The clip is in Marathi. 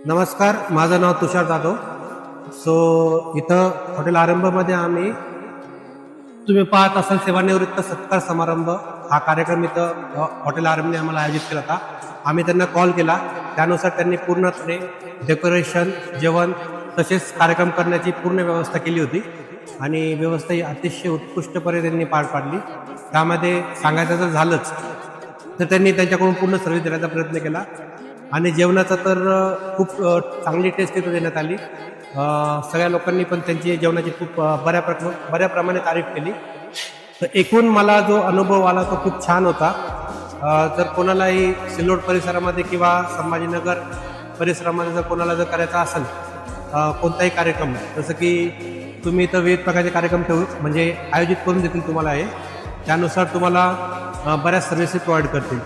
नमस्कार, माझं नाव तुषार जाधव. इथं हॉटेल आरंभमध्ये आम्ही तुम्ही पाहत असाल सेवानिवृत्त सत्कार समारंभ हा कार्यक्रम इथं हॉटेल आरंभने आम्हाला आयोजित केला होता. आम्ही त्यांना कॉल केला, त्यानुसार त्यांनी पूर्णपणे डेकोरेशन, जेवण तसेच कार्यक्रम करण्याची पूर्ण व्यवस्था केली होती आणि व्यवस्था ही अतिशय उत्कृष्टपणे त्यांनी पार पाडली. त्यामध्ये सांगायचं जर झालंच तर त्यांनी त्यांच्याकडून पूर्ण सर्व्हिस देण्याचा प्रयत्न केला आणि जेवणाचं तर खूप चांगली टेस्ट इथं देण्यात आली. सगळ्या लोकांनी पण त्यांची जेवणाची खूप बऱ्या प्रमाणे तारीफ केली. तर एकूण मला जो अनुभव आला तो खूप छान होता. जर कोणालाही सिल्लोड परिसरामध्ये किंवा संभाजीनगर परिसरामध्ये जर कोणाला जर करायचा असेल कोणताही कार्यक्रम, जसं की तुम्ही इथं विविध प्रकारचे कार्यक्रम आयोजित करून देतील तुम्हाला हे, त्यानुसार तुम्हाला बऱ्याच सर्व्हिसेस प्रोव्हाइड करतील.